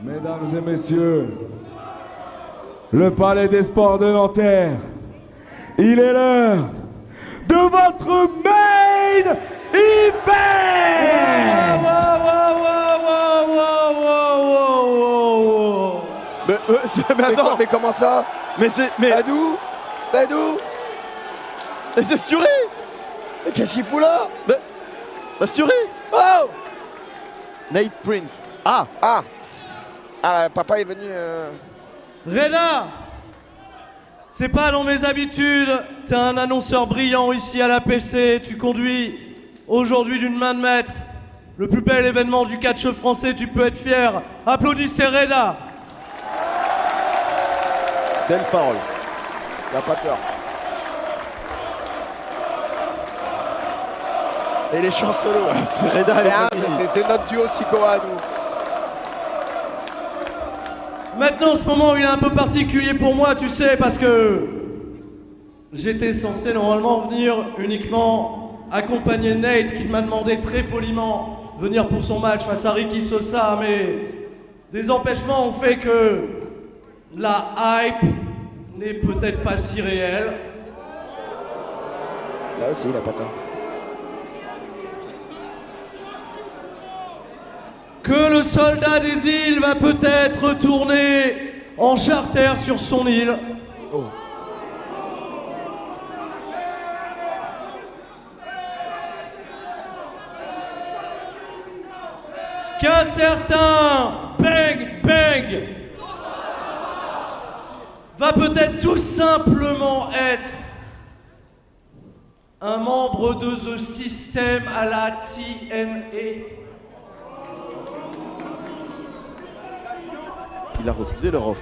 Mesdames et messieurs, le Palais des Sports de Nanterre, il est l'heure de votre main event. Mais attends, mais comment ça? mais c'est... Mais Badou? mais c'est Sturé. Mais qu'est-ce qu'il fout là? Bah Sturé. Oh! Nate Prince. Ah, papa est venu... Reda, c'est pas dans mes habitudes, t'es un annonceur brillant ici à la PC, tu conduis aujourd'hui d'une main de maître le plus bel événement du catch français, tu peux être fier. Applaudissez Reda. Belle parole. Il a pas peur. Et les chants solo. C'est Reda et C'est notre duo Sikoa à nous. Maintenant, ce moment, il est un peu particulier pour moi, tu sais, parce que j'étais censé normalement venir uniquement accompagner Nate, qui m'a demandé très poliment de venir pour son match face à Ricky Sosa, mais des empêchements ont fait que la hype n'est peut-être pas si réelle. Là aussi, il a pas tort. Que le soldat des îles va peut-être retourner en charter sur son île. Oh. Qu'un certain Bang Bang va peut-être tout simplement être un membre de The System à la TNA. Il a refusé leur offre.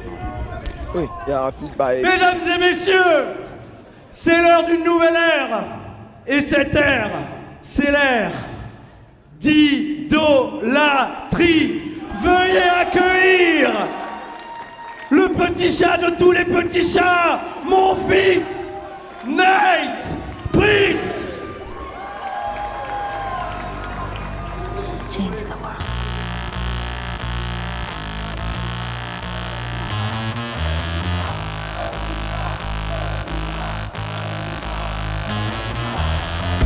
Oui, il a refusé. Mesdames et messieurs, c'est l'heure d'une nouvelle ère. Et cette ère, c'est l'ère d'idolâtrie. Veuillez accueillir le petit chat de tous les petits chats, mon fils, Nate Prince. Change the world.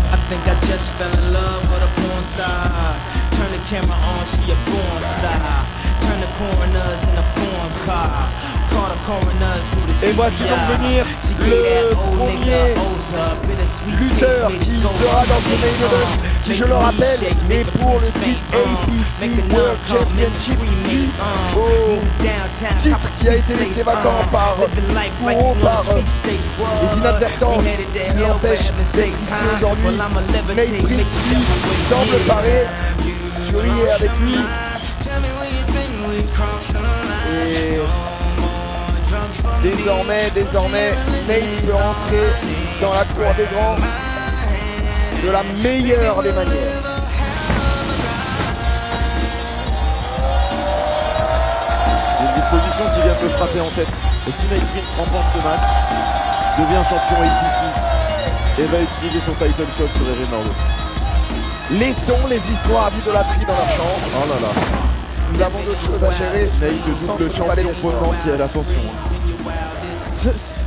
I think I just fell in love with a porn star. Turn the camera on, she a born star. Turn the coroners in a foreign car. Call the coroners through the Et voici donc venir le premier lutteur qui sera dans ce main event, qui je le rappelle est pour le titre ABC World Championship du titre qui a été laissé vacant par Kuro par les inadvertances qui l'empêchent d'être ici aujourd'hui. Nate Prince lui semble parer, Fury est avec lui. Et désormais, Nate peut rentrer dans la cour des grands de la meilleure des manières. Une disposition qui vient de me frapper en tête. Et si Nate Prince remporte ce match, devient champion ABC et va utiliser son title shot sur Eri Marlowe. Laissons les histoires d'idolâtrie dans leur chambre. Oh là là. Nous avons d'autres choses à gérer. Nate double champion potentiel, attention.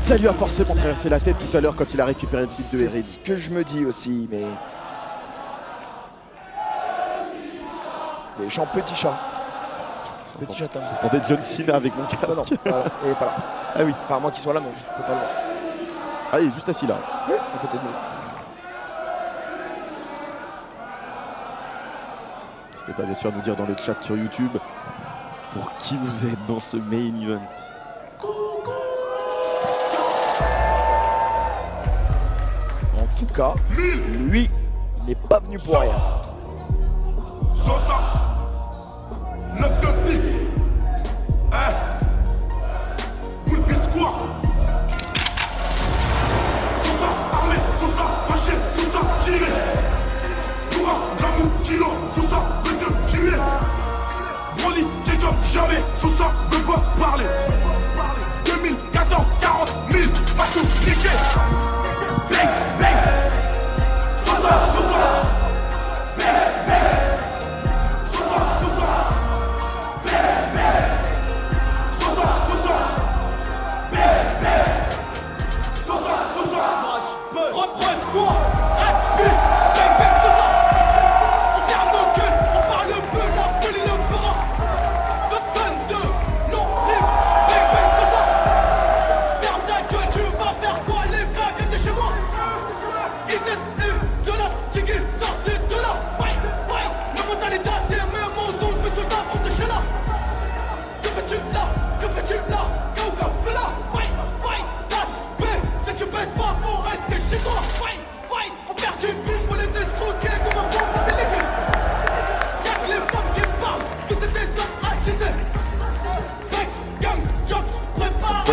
Ça lui a forcément traversé la tête tout à l'heure quand il a récupéré le titre de C'est Erid. ce que je me dis aussi, mais... Les gens petits chats. Petit chat. J'entendais John Cena avec mon casque. Non, non, il est pas là. Ah oui. Enfin, à moins qu'il soit là, non, je peux pas le voir. Ah, il est juste assis là. Oui, à côté de nous. N'hésitez pas bien sûr à nous dire dans le chat sur YouTube pour qui vous êtes dans ce main event. En tout cas, lui n'est pas venu pour rien. Sosa, Nocturne, Boule Biscoire. Sosa, armé, Sosa, fâché, Sosa, tiré. Toura, Gramou, Kilo, Sosa, veut te tuer. Broly, t'es comme jamais, Sosa veut pas parler. 2014, 40 000, va tout niquer. Bang, bang. Sosa, Sosa. Bang, bang. Sosa, Sosa. Bang, bang.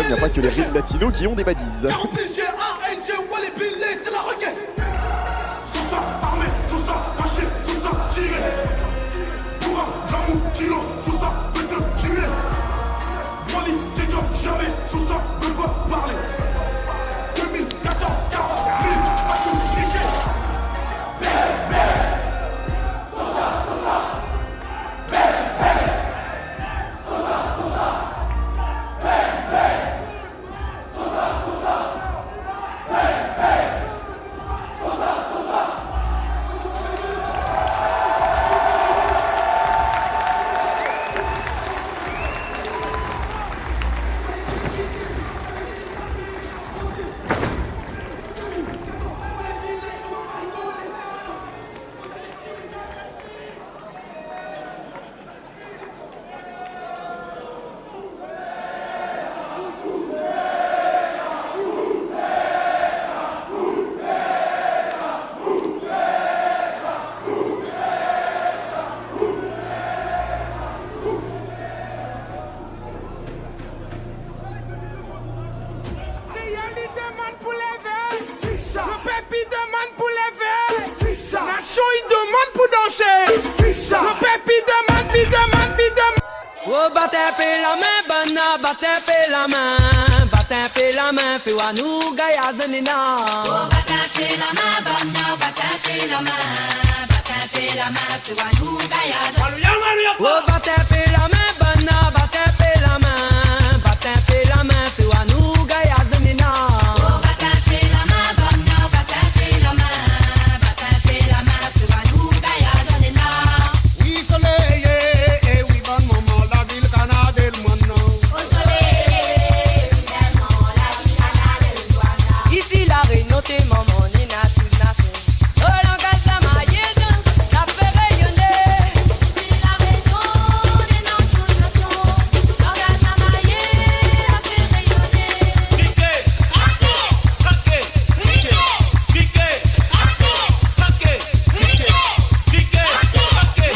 il n'y a pas que les rimes latinos qui ont des badises. c'est la requête. Sous ça, armé, sous ça, fâché, sous ça, tiré. Pour un gramme ou kilo, sous ça, peut te tuer. Broly, t'es comme jamais, sous ça, de quoi parler. 2014, 40 000, à tout niquer. Oh, battez la main, bana, battez la main, fais wa nous gaya zenina. Oh, battez la main, bana, battez la main, fais wa nous gaya zenina. Oh, battez la main, bana, battez la main, fais wa nous gaya zenina. Oh, battez la main, bana, battez la main, fais wa nous gaya zenina. Oui, soleil, et oui, bon maman, la ville canadienne, maintenant. Au soleil, évidemment, la vie canadienne, douana. Ici la réunion, t'es maman, nina, tu n'as fait. Oh, l'engage à ma yéne, la fait rayonner. Ici la maison des nations, l'engage à mailler, la fait rayonner. Piqué, Raqué, raqué, piqué, piqué, raqué, raqué, piqué, piqué, raqué,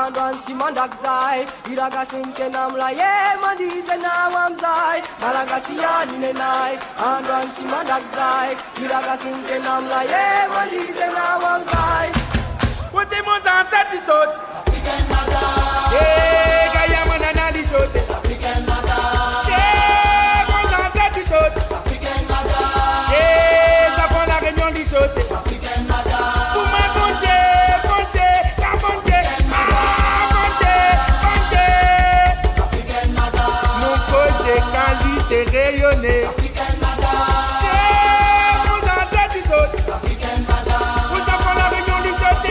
Andwan Simandak Zai, Iraga Sinkenam La Ye, Madizena Wamzai, Malagasian Nenai, Andwan Simandak Zai, Iraga Sinkenam La Ye, Madizena Wamzai. What they want on that is out. Yeah, Gaya Manana is out. Yeah, want on that is out. Yeah, Zapon la Réunion is out. Pour ma bonté, bonté, la bonté. Ah, bonté, bonté. Mon côté qualité rayonné. Yeah, want on that is out. Pour Zapon la Réunion is out.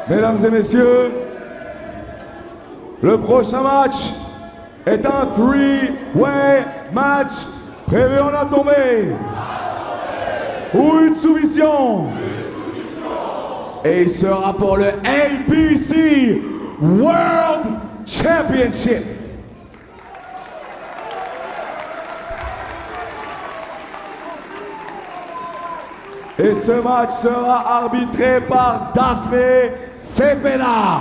Mesdames et messieurs, le prochain match est un three-way match prévu en la tombée ou une soumission. Et il sera pour le APC World Championship. Et ce match sera arbitré par Daphne Cepeda.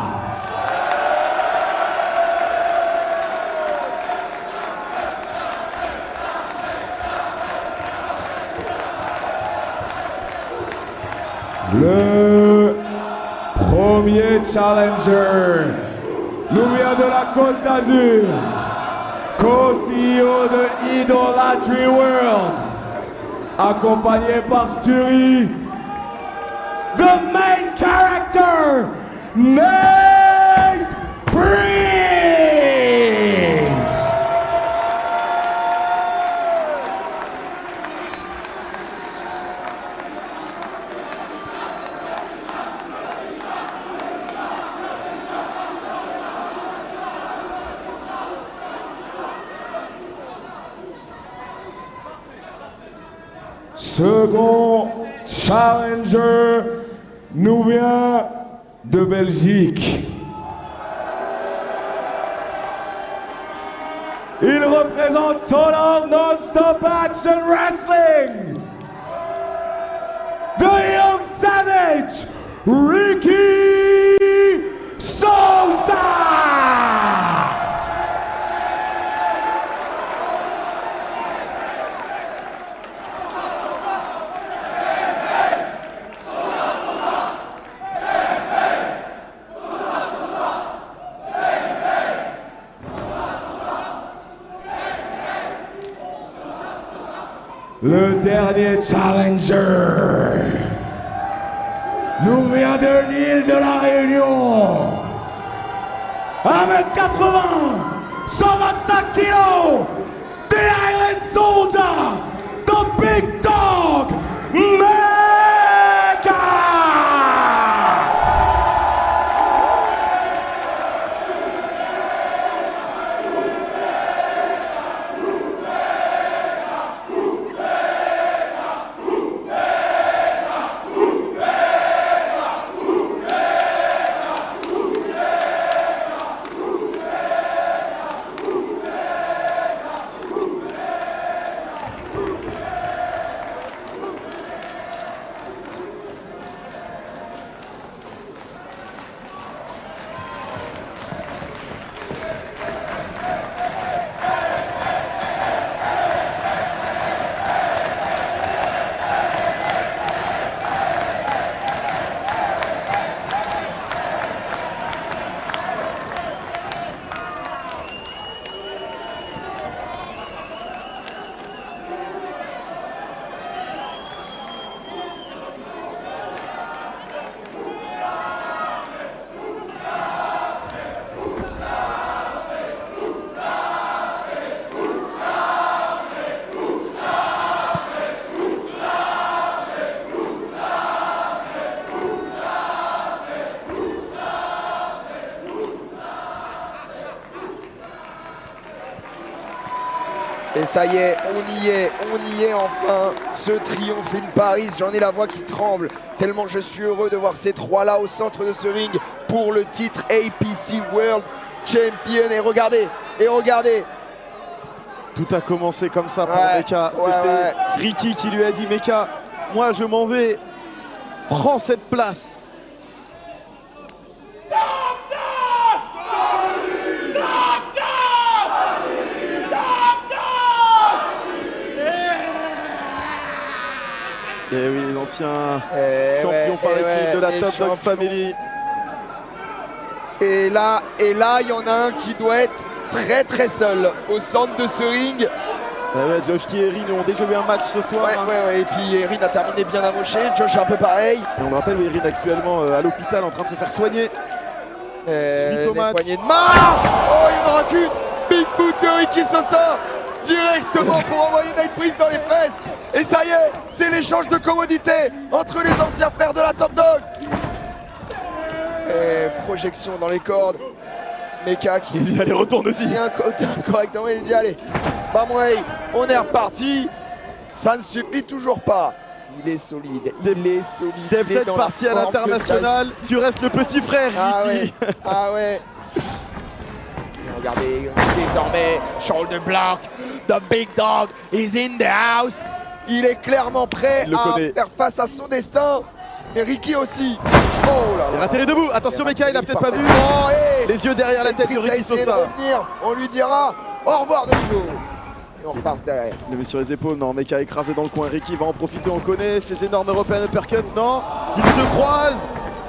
Le premier challenger nous vient de la Côte d'Azur, co-CEO de Idolatry World, accompagné par Sturi, the main character, Nate Prince. Second challenger nous vient de Belgique. Il représente Total Non-Stop Action Wrestling. The Young Savage, Ricky Sosa. Le dernier challenger nous vient de l'île de la Réunion. 1m80, 125 kilos, the Island Soldier, the Big Dog, Mega! Et ça y est, on y est enfin. Ce triomphe in Paris, j'en ai la voix qui tremble, tellement je suis heureux de voir ces trois-là au centre de ce ring pour le titre APC World Champion. Et regardez, Tout a commencé comme ça pour Mecca. C'était Ricky qui lui a dit: Mecca, moi je m'en vais, prends cette place. Et oui, l'ancien champion par équipe de la Top Dogs Family. Et là, il y en a un qui doit être très seul au centre de ce ring. Josh T et Erin ont déjà eu un match ce soir. Et puis Erin a terminé bien amoché, Josh un peu pareil. Et on le rappelle, Erin actuellement à l'hôpital en train de se faire soigner. Suite au match. Poignées de main. Oh, il n'y en aura qu'une. Big boot de Ricky Sosa directement pour envoyer Nate Prince dans les fesses. Et ça y est, c'est l'échange de commodités entre les anciens frères de la Top Dogs. projection dans les cordes. Mecha qui Il allez, retourne aussi. vient correctement, il dit allez, Bamway, on est reparti. Ça ne suffit toujours pas. Il est solide, il est solide. T'es il est peut-être dans la parti à forme que l'international, tu restes le petit frère, Ah Ricky. ouais, ah ouais. Et regardez, désormais, shoulder block, the big dog is in the house. Il est clairement prêt Il le à connaît. faire face à son destin. Et Ricky aussi. Oh là Il là. est atterri debout, attention Mecha, il a peut-être pas vu. Oh, hey. Les yeux derrière la tête de Ricky va Ricky essayer de Sosa. revenir. On lui dira au revoir de nouveau. Et on repasse derrière. Il le met sur les épaules, non, Mecha écrasé dans le coin, Ricky va en profiter, on connaît ces énormes European Uppercut, non, il se croise,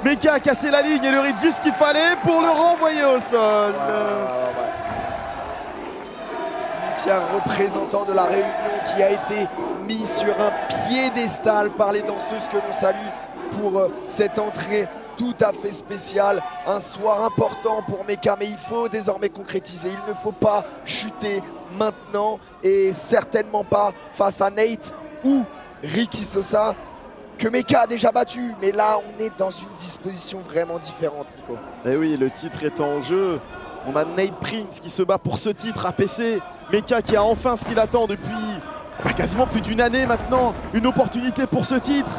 Mecha a cassé la ligne et le rythme juste ce qu'il fallait pour le renvoyer au sol. Fier représentant de la Réunion qui a été mis sur un piédestal par les danseuses que l'on salue pour cette entrée tout à fait spéciale. Un soir important pour Mecha, mais il faut désormais concrétiser. Il ne faut pas chuter maintenant et certainement pas face à Nate ou Ricky Sosa que Mecha a déjà battu. Mais là, on est dans une disposition vraiment différente, Nico. Eh oui, le titre est en jeu. On a Nate Prince qui se bat pour ce titre APC. Mecha qui a enfin ce qu'il attend depuis quasiment plus d'une année maintenant. Une opportunité pour ce titre.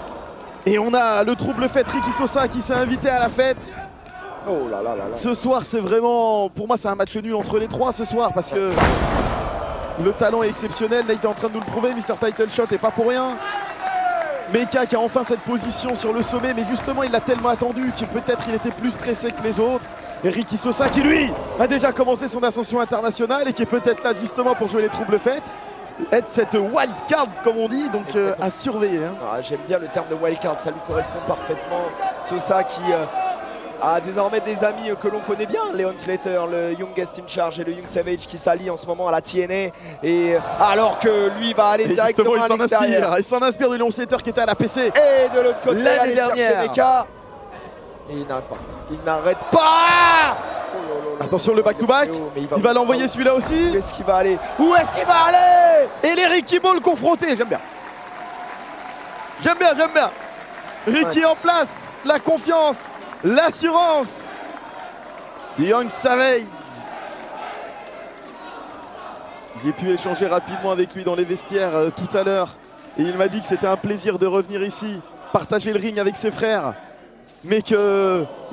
Et on a le trouble fait Ricky Sosa qui s'est invité à la fête. Oh là là là là. Ce soir, c'est vraiment... Pour moi, c'est un match nul entre les trois ce soir parce que le talent est exceptionnel. Nate est en train de nous le prouver. Mr. Title Shot et pas pour rien. Mecha qui a enfin cette position sur le sommet, mais justement il l'a tellement attendu que peut-être il était plus stressé que les autres. Et Ricky Sosa qui lui a déjà commencé son ascension internationale et qui est peut-être là justement pour jouer les troubles fêtes. Être cette wild card comme on dit, donc à surveiller. Hein. Ah, j'aime bien le terme de wildcard, ça lui correspond parfaitement. Sosa qui a désormais des amis que l'on connaît bien, Leon Slater, le Youngest in Charge et le Young Savage qui s'allient en ce moment à la TNA. Et alors que lui va aller Et directement justement, à l'extérieur. il s'en inspire du Leon Slater qui était à la PC. Et de l'autre côté, l'année aller chercher dernière. Mecha. Et il n'arrête pas. Il n'arrête pas. Attention le back-to-back, Mais il va l'envoyer celui-là Où aussi. est-ce qu'il va aller? Où est-ce qu'il va aller? Et les Ricky Ball confrontés, j'aime bien. J'aime bien, j'aime bien. Ricky en place, la confiance, l'assurance. Young Savage. J'ai pu échanger rapidement avec lui dans les vestiaires tout à l'heure. Et il m'a dit que c'était un plaisir de revenir ici, partager le ring avec ses frères. Mais qu'il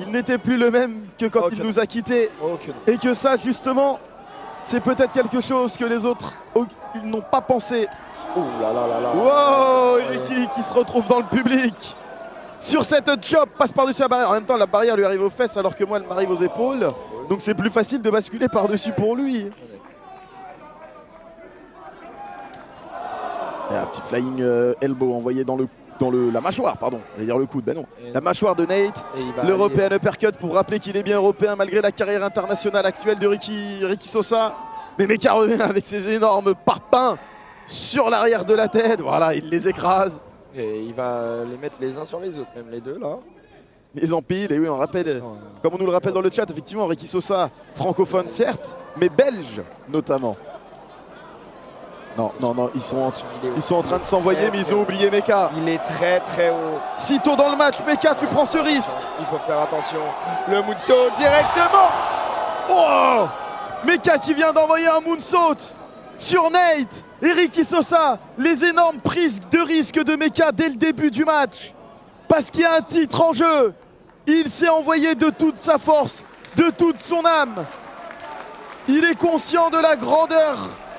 n'était plus le même que quand il nous a quittés. Et que ça, justement, c'est peut-être quelque chose que les autres ils n'ont pas pensé. Oh là là là là. Wow, Ricky qui se retrouve dans le public. Sur cette chop, passe par-dessus la barrière. En même temps, la barrière lui arrive aux fesses alors que moi, elle m'arrive aux épaules. Donc c'est plus facile de basculer par-dessus pour lui. Et un petit flying elbow envoyé dans la mâchoire, pardon. J'allais dire le coude, ben non. La mâchoire de Nate. L'European Uppercut pour rappeler qu'il est bien européen malgré la carrière internationale actuelle de Ricky Sosa. Mais Mecha revient avec ses énormes parpaings sur l'arrière de la tête. Voilà, il les écrase. Et il va les mettre les uns sur les autres, même les deux là. Les empiles, et oui, on rappelle, comme on nous le rappelle dans le chat, effectivement, Ricky Sosa, francophone certes, mais belge notamment. Non, ils sont en train de s'envoyer, mais ils ont oublié Mecha. Il est très très haut. Si tôt dans le match, Mecha, tu prends ce risque. Il faut faire attention. Le moonsault directement. Oh, Mecha qui vient d'envoyer un moonsault sur Nate. Et Ricky Sosa, les énormes prises de risque de Mecha dès le début du match. Parce qu'il y a un titre en jeu. Il s'est envoyé de toute sa force, de toute son âme. Il est conscient de la grandeur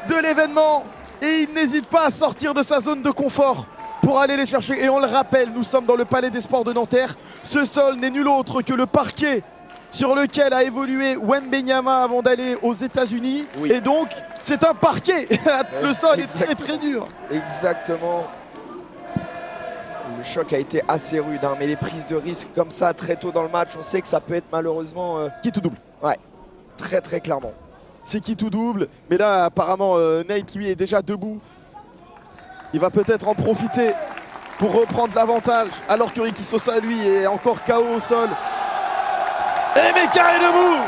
de l'événement. Et il n'hésite pas à sortir de sa zone de confort pour aller les chercher. Et on le rappelle, nous sommes dans le Palais des Sports de Nanterre. Ce sol n'est nul autre que le parquet sur lequel a évolué Wembenyama avant d'aller aux États-Unis. Oui. Et donc, c'est un parquet. Le sol est très très dur. Exactement. Le choc a été assez rude, hein, mais les prises de risque comme ça très tôt dans le match, on sait que ça peut être malheureusement... Qui tout double. Ouais, très très clairement. C'est qui tout double. Mais là, apparemment, Nate, lui, est déjà debout. Il va peut-être en profiter pour reprendre l'avantage, alors que Ricky Sosa, lui, est encore KO au sol. Et Mecha est debout.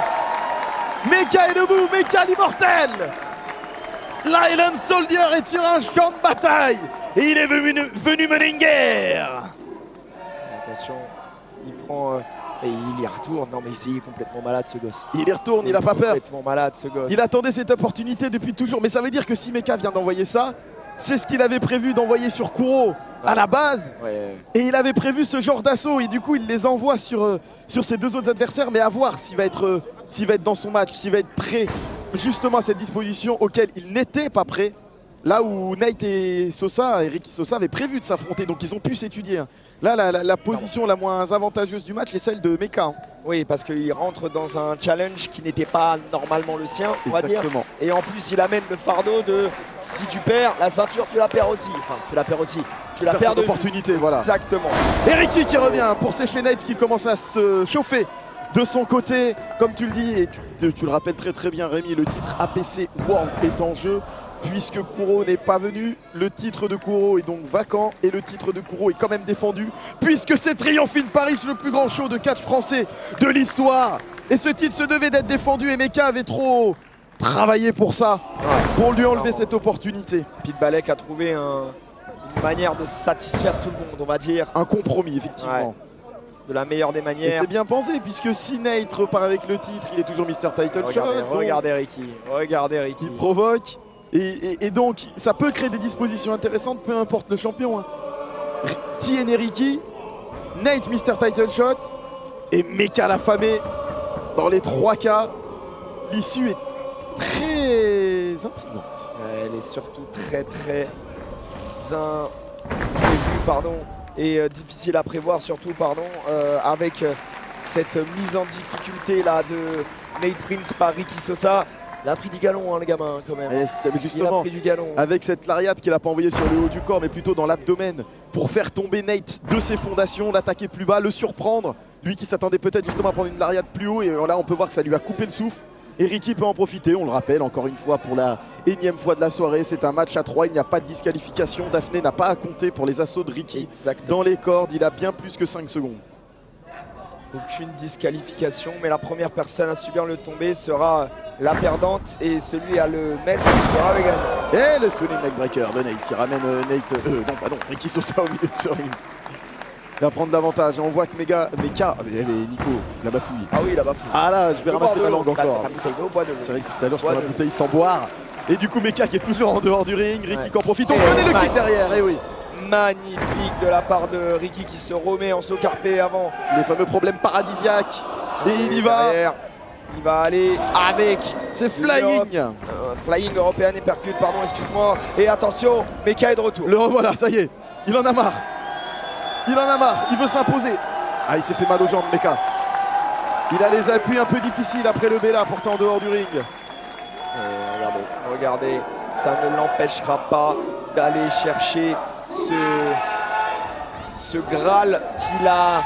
Mecha est debout, Mecha l'immortel. L'Island Soldier est sur un champ de bataille. Et il est venu mener une guerre. Attention, il prend Et il y retourne. Non mais il est complètement malade ce gosse. Il y retourne, il a pas peur. Complètement malade ce gosse. Il attendait cette opportunité depuis toujours. Mais ça veut dire que si Mecha vient d'envoyer ça, c'est ce qu'il avait prévu d'envoyer sur Kuro à la base. Ouais. Et il avait prévu ce genre d'assaut. Et du coup, il les envoie sur ses deux autres adversaires. Mais à voir s'il va être dans son match, s'il va être prêt justement à cette disposition auquel il n'était pas prêt. Là où Nate et Sosa, Ricky Sosa avaient prévu de s'affronter. Donc ils ont pu s'étudier. Là, la position la moins avantageuse du match est celle de Mecha. Hein. Oui, parce qu'il rentre dans un challenge qui n'était pas normalement le sien, on va dire. Et en plus, il amène le fardeau de si tu perds, la ceinture, tu la perds aussi. Enfin, tu la perds aussi. Tu la perds d'opportunité, voilà. Exactement. Et Ricky qui revient pour sécher Nate qui commence à se chauffer de son côté. Comme tu le dis, et tu le rappelles très très bien, Rémi, le titre APC World est en jeu. Puisque Kuro n'est pas venu, le titre de Kuro est donc vacant et le titre de Kuro est quand même défendu puisque c'est Triomphe in Paris, le plus grand show de catch français de l'histoire. Et ce titre se devait d'être défendu et Mecha avait trop travaillé pour ça, pour lui enlever cette opportunité. Pete Balek a trouvé une manière de satisfaire tout le monde, on va dire. Un compromis, effectivement. Ouais. De la meilleure des manières. Et c'est bien pensé puisque si Nate repart avec le titre, il est toujours Mr. Title Shot. Regardez Ricky, regardez Ricky. Il provoque. Et donc, ça peut créer des dispositions intéressantes, peu importe le champion. Hein. Tien et Ricky, Nate Mr. Title Shot et Mecha l'affamé. Dans les 3 cas, l'issue est très intrigante. Elle est surtout très imprévue, pardon, et difficile à prévoir, surtout, pardon, avec cette mise en difficulté là de Nate Prince par Ricky Sosa. Il a pris du galon, hein, le gamin, quand même. Justement, il a pris du galon. Avec cette lariat qu'il n'a pas envoyée sur le haut du corps, mais plutôt dans l'abdomen, pour faire tomber Nate de ses fondations, l'attaquer plus bas, le surprendre. Lui qui s'attendait peut-être justement à prendre une lariat plus haut, et là on peut voir que ça lui a coupé le souffle. Et Ricky peut en profiter, on le rappelle encore une fois pour la énième fois de la soirée. C'est un match à 3, il n'y a pas de disqualification. Daphné n'a pas à compter pour les assauts de Ricky. Exactement. Dans les cordes, il a bien plus que 5 secondes. Aucune disqualification, mais la première personne à subir le tombé sera la perdante et celui à le mettre sera le gagnant. Et le swinging neckbreaker de Nate qui ramène Ricky Sosa au milieu de ce ring. Il va prendre l'avantage. On voit que Mecha, Nico, la bafouille. Ah oui, la bafouille. Ah là, je vais ramasser ma langue encore. C'est vrai que tout à l'heure, je prends ma bouteille sans boire. Et du coup, Mecha qui est toujours en dehors du ring. Ricky qui en profite. On connaît le kick derrière, et oui. Magnifique de la part de Ricky qui se remet en saut carpé avant les fameux problèmes paradisiaques. Et il y va. Derrière, il va aller avec c'est flying. Flying européen et percute, pardon, excuse-moi. Et attention, Mecha est de retour. Le revoilà, ça y est. Il en a marre. Il en a marre. Il veut s'imposer. Ah, il s'est fait mal aux jambes, Mecha. Il a les appuis un peu difficiles après le Bella porté en dehors du ring. Regardez, ça ne l'empêchera pas d'aller chercher ce Graal qu'il a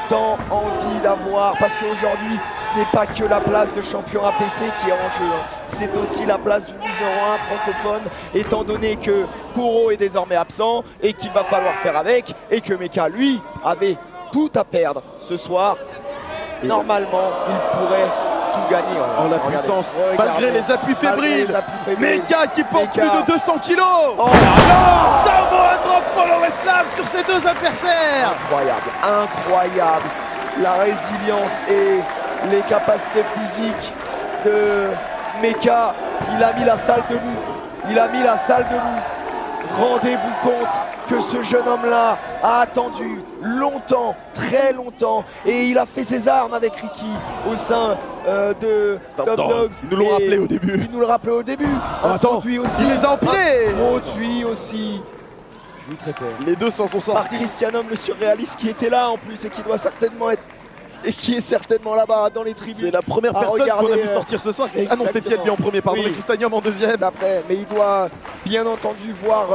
tant envie d'avoir, parce qu'aujourd'hui ce n'est pas que la place de champion APC qui est en jeu, c'est aussi la place du numéro 1 francophone, étant donné que Kuro est désormais absent et qu'il va falloir faire avec, et que Mecha lui avait tout à perdre ce soir. Et normalement il pourrait tout gagner. La puissance, malgré les appuis fébriles. Mecha qui porte plus de 200 kilos. Oh là là, Samoa drop follow slam sur ses deux adversaires. Incroyable. La résilience et les capacités physiques de Mecha. Il a mis la salle debout. Rendez-vous compte que ce jeune homme-là a attendu longtemps, très longtemps, et il a fait ses armes avec Ricky au sein de Top Dogs. Ils nous l'ont rappelé au début. Introduit aussi. Il les a empilés. Introduit aussi. J'ai eu très peur. Les deux s'en sont sortis. Par Christianum le surréaliste qui était là en plus et qui doit certainement être. Et qui est certainement là-bas dans les tribunes. C'est la première personne qu'on a vu sortir ce soir. Ah non, c'était Tielbi en premier, pardon, et Christianium en deuxième. Après, mais il doit bien entendu voir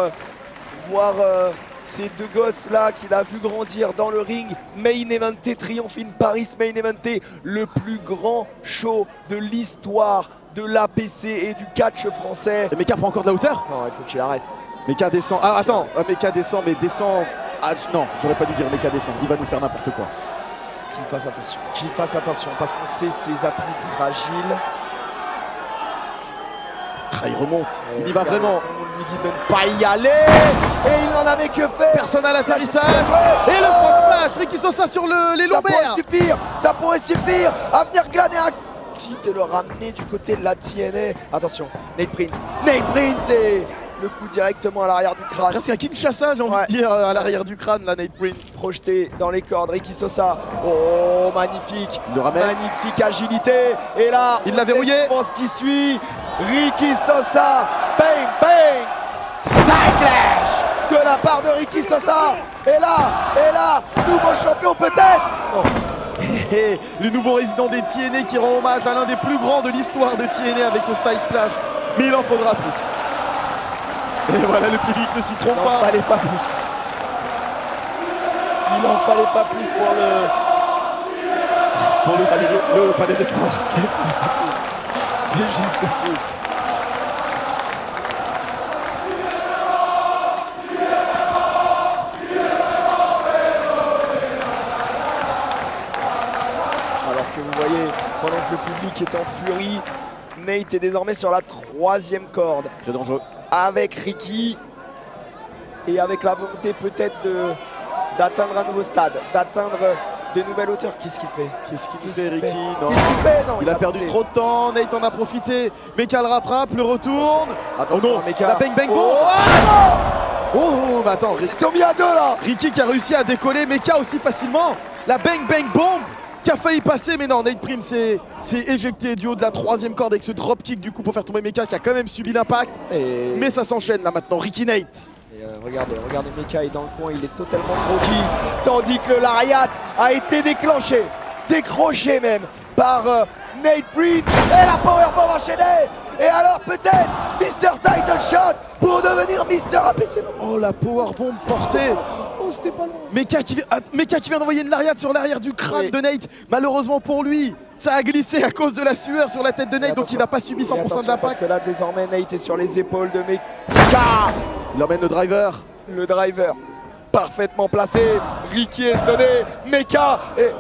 ces deux gosses là qu'il a vu grandir dans le ring. Main eventé, Triomphe in Paris, main eventé, le plus grand show de l'histoire de l'APC et du catch français. Et Mecha prend encore de la hauteur. Non, il faut qu'il arrête. Mecha descend. Ah attends, Mecha descend, mais descend. Ah non, j'aurais pas dû dire Mecha descend. Il va nous faire n'importe quoi. Qu'il fasse attention, parce qu'on sait ses appuis fragiles. Ah, il remonte, il y va vraiment. On lui dit de ne pas y aller, et il n'en avait que faire. Personne à l'atterrissage. Et le front dommage. Ricky Sosa sur les Ça lombaires. pourrait suffire à venir glaner un titre et le ramener du côté de la TNA. Attention, Nate Prince et le coup directement à l'arrière du crâne. Presque un Kinshasa, j'ai envie de dire, à l'arrière du crâne, là, Nate Prince. Projeté dans les cordes, Ricky Sosa. Oh, magnifique. Il le ramène. Magnifique agilité. Et là, Il l'a verrouillé. Je pense qui suit. Ricky Sosa. Bang, bang. Stacklash de la part de Ricky Sosa. Et là, nouveau champion peut-être. Non. Et le nouveau résident des TNA qui rend hommage à l'un des plus grands de l'histoire de TNA avec ce Styles Clash. Mais il en faudra plus. Et voilà, le public ne s'y trompe Il n'en pas. fallait pas plus. Il n'en fallait pas plus pour le palais des sports. C'est fou. C'est juste fou. Alors que vous voyez, pendant que le public est en furie, Nate est désormais sur la 3e corde. Très dangereux. Avec Ricky et avec la volonté peut-être d'atteindre un nouveau stade, d'atteindre des nouvelles hauteurs. Qu'est-ce qu'il fait? Qu'est-ce qu'il fait, Ricky? Non. Qu'est-ce qu'il fait? Non, Il a perdu trop de temps, Nate en a profité. Meka le rattrape, le retourne. Attention, oh non, Meka. la bang bang bomb. Oh, ah Oh, bah attends, non, ils sont mis à 2 là. Ricky qui a réussi à décoller Meka aussi facilement. La bang bang bomb qui a failli passer, mais non, Nate Prince s'est éjecté du haut de la 3e corde avec ce dropkick du coup pour faire tomber Meka qui a quand même subi l'impact. Mais ça s'enchaîne là maintenant, Ricky Nate. Et regardez, Meka est dans le coin, il est totalement croquis, tandis que le lariat a été décroché même par Nate Prince et la powerbomb enchaînée. Et alors peut-être Mr. Title Shot pour devenir Mr. APC. Oh la powerbomb portée. Oh, c'était pas loin. Meka qui vient d'envoyer une lariat sur l'arrière du crâne de Nate. Malheureusement pour lui, ça a glissé à cause de la sueur sur la tête de Nate, donc il n'a pas subi 100% de Parce l'impact. que là désormais Nate est sur les épaules de Meka. Il emmène le driver. Le driver parfaitement placé. Ricky est sonné. Meka et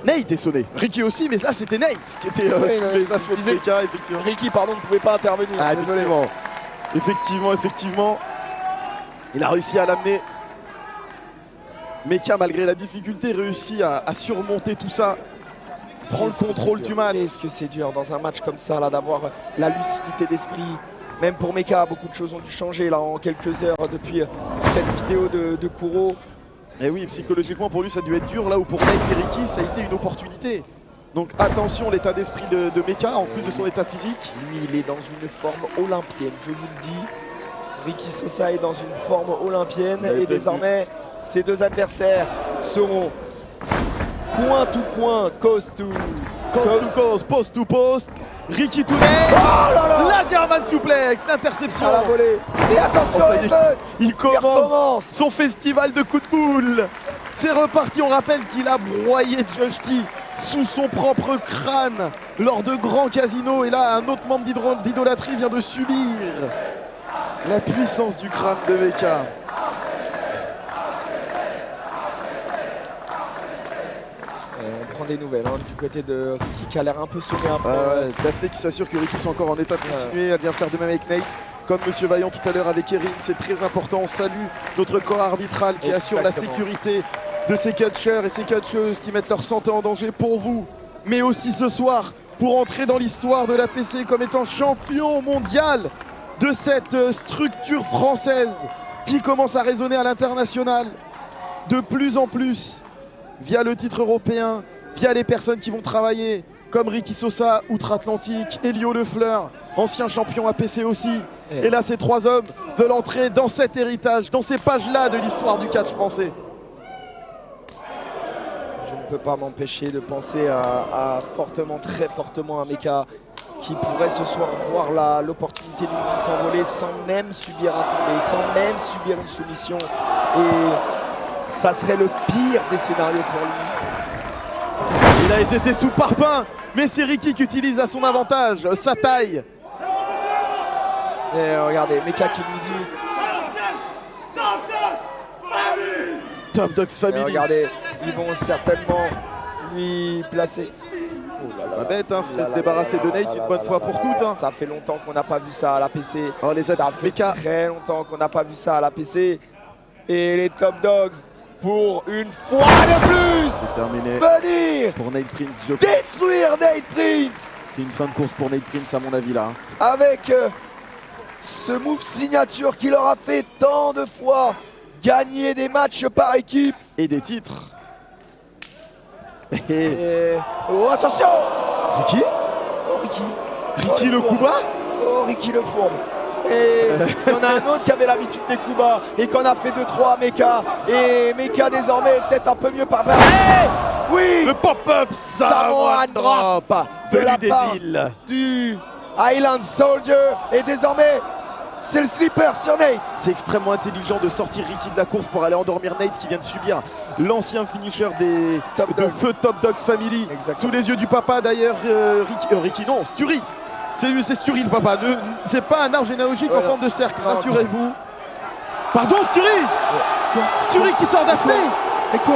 Nate est sonné. Ricky aussi, mais là c'était Nate qui était sous les assauts de Meka, effectivement. Ricky, pardon, ne pouvait pas intervenir. Ah, Désolé. effectivement. Il a réussi à l'amener. Meka, malgré la difficulté, réussit à surmonter tout ça. Prend le contrôle du match. Est-ce que c'est dur dans un match comme ça là d'avoir la lucidité d'esprit? Même pour Meka, beaucoup de choses ont dû changer là en quelques heures depuis cette vidéo de Kuro. Et oui, psychologiquement pour lui ça a dû être dur, là où pour Nate et Ricky ça a été une opportunité. Donc attention l'état d'esprit de Meka en plus de son état physique. Lui il est dans une forme olympienne, je vous le dis. Ricky Sosa est dans une forme olympienne et désormais ces deux adversaires seront coin to coin, coast to coast, post to post. Ricky to Nate. Oh là là, la German suplex, l'interception à la volée. Et attention, il commence son festival de coups de boule. C'est reparti, on rappelle qu'il a broyé Josh Key sous son propre crâne lors de grands casinos. Et là, un autre membre d'idolâtrie vient de subir la puissance du crâne de Meka. On prend des nouvelles du côté de Ricky qui a l'air un peu sonné un peu. Daphné qui s'assure que Ricky soit encore en état de continuer. Elle vient faire de même avec Nate. Comme Monsieur Vaillant tout à l'heure avec Erin, c'est très important. On salue notre corps arbitral qui assure la sécurité de ces catcheurs et ces catcheuses qui mettent leur santé en danger pour vous. Mais aussi ce soir, pour entrer dans l'histoire de l'APC comme étant champion mondial de cette structure française qui commence à résonner à l'international de plus en plus via le titre européen, via les personnes qui vont travailler comme Ricky Sosa, outre-Atlantique, Elio Lefleur, ancien champion APC aussi. Et là, ces trois hommes veulent entrer dans cet héritage, dans ces pages-là de l'histoire du catch français. Je ne peux pas m'empêcher de penser fortement, très fortement à Meka qui pourrait ce soir voir l'opportunité d'une vie s'envoler sans même subir un tombé, sans même subir une soumission. Et ça serait le pire des scénarios pour lui. Il a été sous parpaing, mais c'est Ricky qui utilise à son avantage sa taille. Et regardez, Meka qui lui dit Top Dogs Family. Et regardez, ils vont certainement lui placer. C'est pas bête, se débarrasser de Nate une bonne fois pour toutes. Ça fait longtemps qu'on n'a pas vu ça à l'APC. Oh, ça fait très longtemps qu'on n'a pas vu ça à l'APC. Et les Top Dogs pour une fois de plus C'est terminé venir pour Nate Prince. détruire Nate Prince C'est une fin de course pour Nate Prince à mon avis là. avec ce move signature qui leur a fait tant de fois gagner des matchs par équipe. Et des titres. Et Et... Oh, attention! Ricky Oh, Ricky. Ricky Oh, le coup bas. Oh, Ricky le fourbe. Et il y en a un autre qui avait l'habitude des coups bas et qu'on a fait 2-3 à Mecha. Et Mecha désormais est peut-être un peu mieux préparé. Oui! Le pop-up Samoan drop de venu la des part îles. du Highland Soldier. Et désormais, c'est le slipper sur Nate. C'est extrêmement intelligent de sortir Ricky de la course pour aller endormir Nate qui vient de subir l'ancien finisher des Top de Dog. feu Top Dogs Family. Exactement. Sous les yeux du papa d'ailleurs, Ricky non, Sturi. C'est Sturi le papa. C'est pas un arbre généalogique en Ouais, forme de cercle, non, rassurez-vous. Pardon, Sturi. Sturi qui sort d'Afrique. Mais quoi?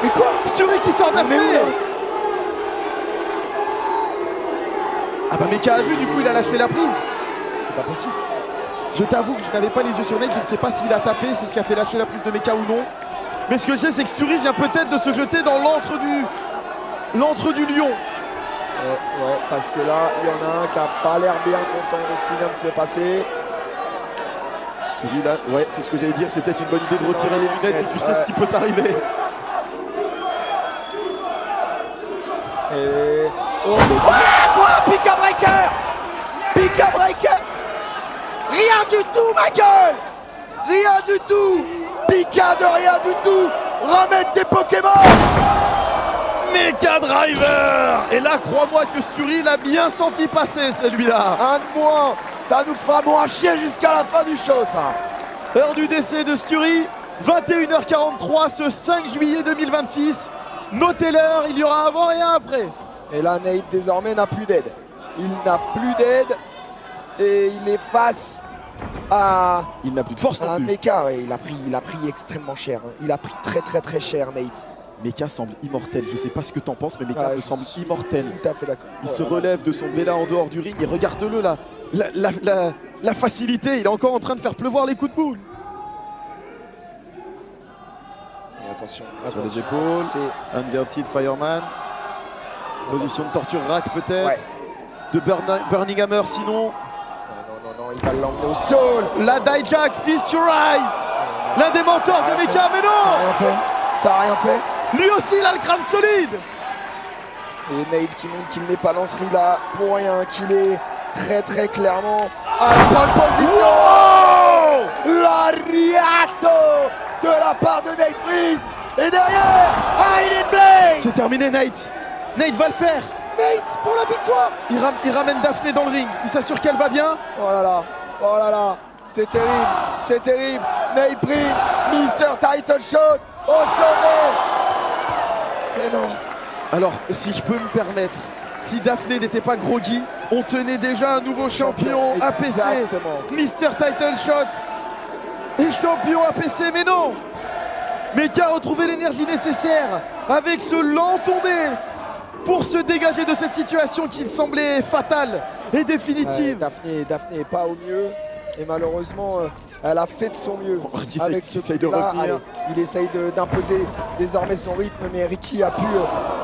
Mais quoi? Sturi qui sort Mais d'Afrique. où, là? Ah bah Mecha a vu, du coup il a lâché la prise. C'est pas possible. Je t'avoue que je n'avais pas les yeux sur Nate, je ne sais pas s'il a tapé, c'est ce qui a fait lâcher la prise de Mecha ou non. Mais ce que je sais, c'est que Sturi vient peut-être de se jeter dans l'antre du lion. Ouais, parce que là, il y en a un qui a pas l'air bien content de ce qui vient de se passer. Sturi là, ouais, c'est ce que j'allais dire, c'est peut-être une bonne idée de retirer les lunettes si tu sais ce qui peut t'arriver. Et... Oh, mais quoi? Pika Breaker! Pika Breaker! Rien du tout, ma gueule! Rien du tout! Pika de rien du tout! Remettre tes Pokémon! Mecha Driver. Et là, crois-moi que Sturi l'a bien senti passer celui-là. Un de moins! Ça nous fera moins chier jusqu'à la fin du show, ça! Heure du décès de Sturi, 21h43 ce 5 juillet 2026. Notez l'heure, il y aura avant et un après. Et là, Nate désormais n'a plus d'aide. Il n'a plus d'aide et il est face à Il n'a plus de force non un plus. Mecha. Ouais, il a pris extrêmement cher. Hein. Il a pris très cher, Nate. Mecha semble immortel, je sais pas ce que t'en penses, mais Mecha Ouais, me semble immortel. Tout à fait d'accord. Il Oh se là là. relève de son Bella en dehors du ring et regarde-le là. La facilité, il est encore en train de faire pleuvoir les coups de boule. Et attention, Sur les épaules. C'est Inverted Fireman. Position de torture rack peut-être. ouais. De Burning Hammer sinon. Non, il va l'emmener au sol. La Dijak, Feast Your Eyes. L'un des mentors de Mecha, mais Ça non. a rien fait. Ça a rien fait. Lui aussi, il a le crâne solide. Et Nate qui montre qu'il n'est pas dans ce riz là pour rien, qu'il est très clairement à la bonne position. L'ariato de la part de Nate Prince. Et derrière, Hidden Blade. C'est terminé, Nate. Nate va le faire. Nate pour la victoire. Il ramène Daphné dans le ring. Il s'assure qu'elle va bien. Oh là là, c'est terrible, Nate Prince, Mr. Title Shot au sommet. Et non, Alors, si je peux me permettre, si Daphné n'était pas groggy, on tenait déjà un nouveau champion APC. Exactement. Mr. Title Shot et champion APC, mais non. Mecha a retrouvé l'énergie nécessaire avec ce lent tombé pour se dégager de cette situation qui semblait fatale et définitive. Daphné est pas au mieux et malheureusement elle a fait de son mieux Ricky avec essaye- ce essaye de coup-là. revenir. Allez, il essaye d'imposer désormais son rythme, mais Ricky a pu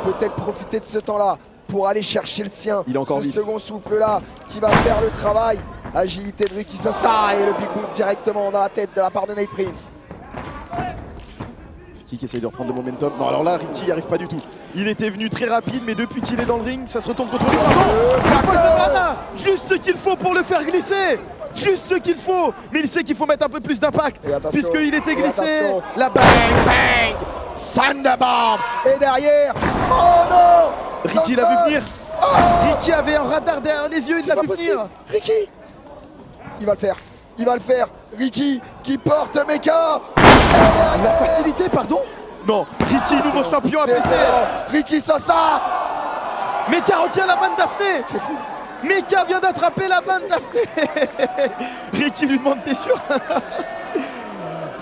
peut-être profiter de ce temps-là pour aller chercher le sien. Il est encore ce vif. second souffle-là qui va faire le travail. Agilité de Ricky Sosa et le big boot directement dans la tête de la part de Nate Prince. Ricky qui essaye de reprendre le momentum. Non, alors là, Ricky n'y arrive pas du tout. Il était venu très rapide, mais depuis qu'il est dans le ring, ça se retourne contre lui. Pardon, le poison de Rana, juste ce qu'il faut pour le faire glisser. Juste ce qu'il faut. Mais il sait qu'il faut mettre un peu plus d'impact, Et attention, puisqu'il était et glissé. attention. La balle. Bang Thunderbomb. Et derrière, oh non, Ricky l'a vu venir. Ricky avait un radar derrière les yeux, il l'a pas vu possible. venir. Ricky, il va le faire. Ricky qui porte Mecha. La facilité, pardon. Non, Ricky, nouveau champion C'est APC. excellent. Ricky Sosa. Mecha retient la main de Daphné. C'est fou. Mecha vient d'attraper la main de Daphné. Ricky lui demande, t'es sûr?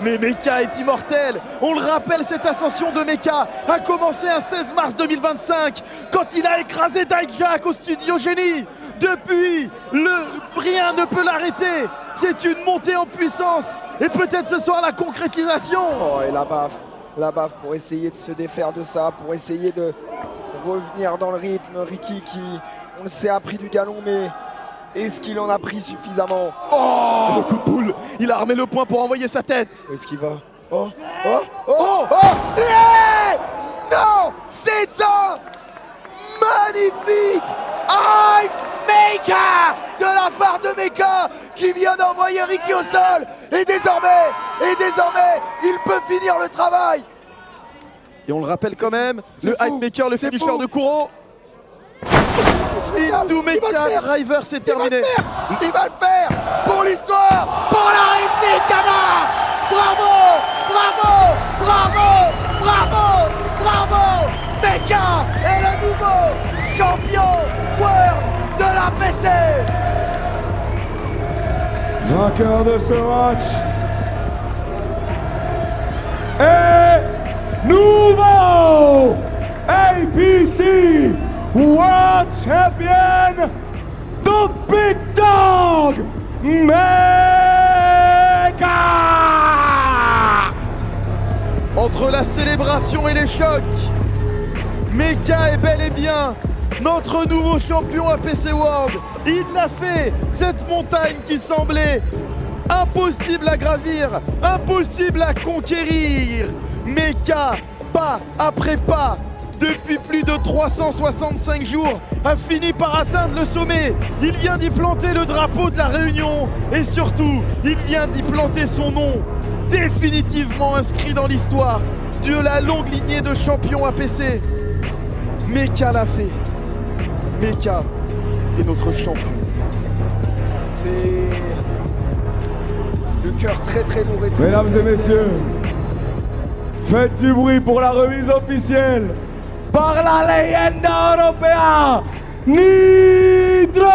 Mais Mecha est immortel. On le rappelle, cette ascension de Mecha a commencé un 16 mars 2025 quand il a écrasé Dijak au studio Génie. Depuis, rien ne peut l'arrêter. C'est une montée en puissance et peut-être ce soir la concrétisation. Oh, et la baffe. la baffe pour essayer de se défaire de ça, pour essayer de revenir dans le rythme. Ricky qui, on le sait, a pris du galon, mais est-ce qu'il en a pris suffisamment? Oh, le coup de boule. Il a armé le poing pour envoyer sa tête. Où est-ce qu'il va? Oh, oh, oh, oh, yeah! Non, c'est un magnifique high Mecha de la part de Mecha qui vient d'envoyer Ricky au sol. Et désormais, il peut finir le travail. Et on le rappelle quand même, le fou, Hype Maker, le c'est finisher fou. de Kuro. Into Mecha Driver, c'est terminé. Il va le faire pour l'histoire, pour la réussite, Gamma. Bravo, bravo, bravo, bravo, bravo. Mecha est le nouveau champion world de la PC. Vainqueur de ce match et nouveau APC World Champion, the Big Dog Mecha. Entre la célébration et les chocs, Mecha est bel et bien notre nouveau champion APC World. Il l'a fait, cette montagne qui semblait impossible à gravir, impossible à conquérir. Mecha, pas après pas, depuis plus de 365 jours, a fini par atteindre le sommet. Il vient d'y planter le drapeau de la Réunion et surtout, il vient d'y planter son nom, définitivement inscrit dans l'histoire de la longue lignée de champions APC. Mecha l'a fait. Mecha est notre champion. C'est le cœur très très lourd et tout. Mesdames et messieurs, faites du bruit pour la remise officielle par la leyenda europea Nitro.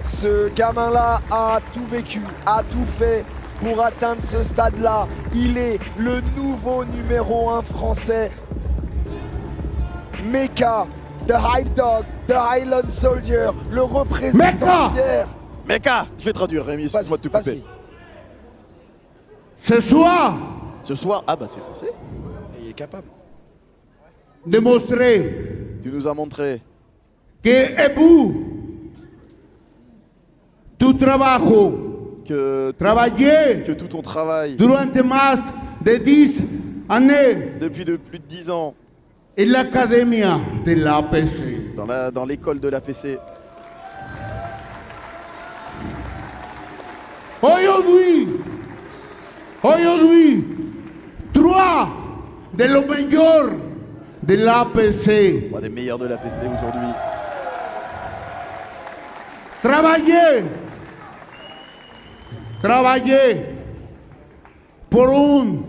Ce gamin-là a tout vécu, a tout fait pour atteindre ce stade-là. Il est le nouveau numéro 1 français. Mecha, the Hype Dog, the Highland Soldier, le représentant fier. Mecha, je vais traduire, Rémi, excuse-moi de te couper. Vas-y. Ce soir, Ce soir, ah bah c'est français. Il est capable. démontrer Tu nous as montré que es vous, tu trabajo, que travaillé tout ton travail durante más de 10 années depuis de plus de 10 ans en l'academia de l'APC. dans l'école de l'APC. Aujourd'hui, 3 de los mejores de l'APC. Des meilleurs de l'APC aujourd'hui. Trabajé por un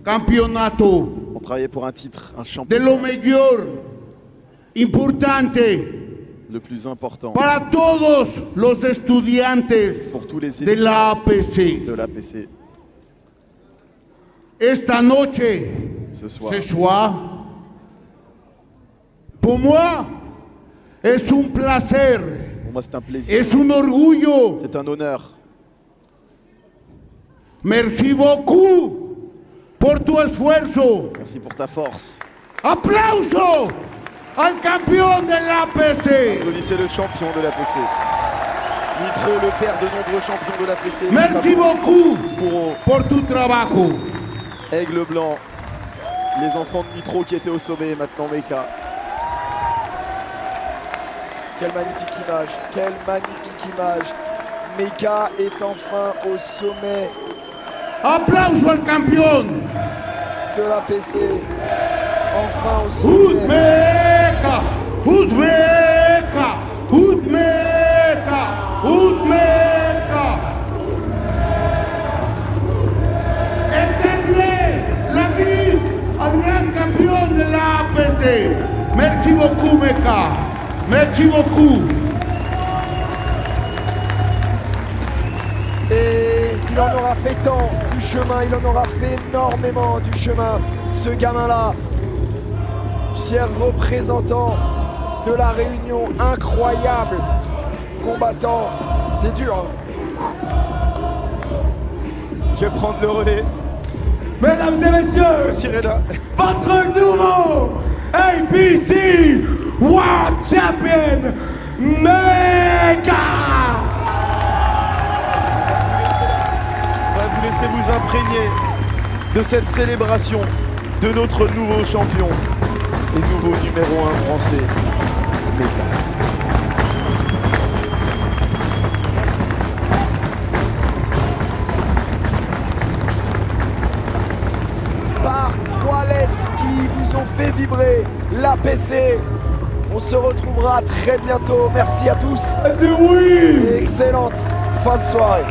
campeonato On travaillait pour un titre, un de champion lo mejor importante le plus important para todos los estudiantes pour tous les de étudiants l'APC. de l'APC. Esta noche, Ce soir, ce soir, pour moi, es un placer, pour moi c'est un plaisir, es un orgullo. c'est un honneur. Merci beaucoup por tu esfuerzo. Merci pour ta force. Aplauso al campeón de l'APC. Applaudissez le champion de l'APC. Nitro, le père de nombreux champions de l'APC. Merci beaucoup Kuro, por tu trabajo. Aigle Blanc, les enfants de Nitro qui étaient au sommet, maintenant Mecha. Quelle magnifique image, quelle magnifique image. Mecha est enfin au sommet Aplauso al campeón. de la PC. Enfin au sommet. Uzbeka, Uzbeka, Uzbeka, Uzbeka. Éternel la vie al gran campeón de l'APC. Merci beaucoup, Mecha. Merci beaucoup. Et il en aura fait tant du chemin, il en aura fait énormément du chemin. Ce gamin-là, fier représentant de la Réunion, incroyable combattant. C'est dur, hein. Je vais prendre le relais. Mesdames et messieurs, Merci Reda. votre nouveau ABC World Champion, Mecha. On va vous laisser vous imprégner de cette célébration de notre nouveau champion et nouveau numéro 1 français, Mecha. Par 3 lettres qui vous ont fait vibrer l'APC. On se retrouvera très bientôt. Merci à tous. Oui. Et excellente fin de soirée.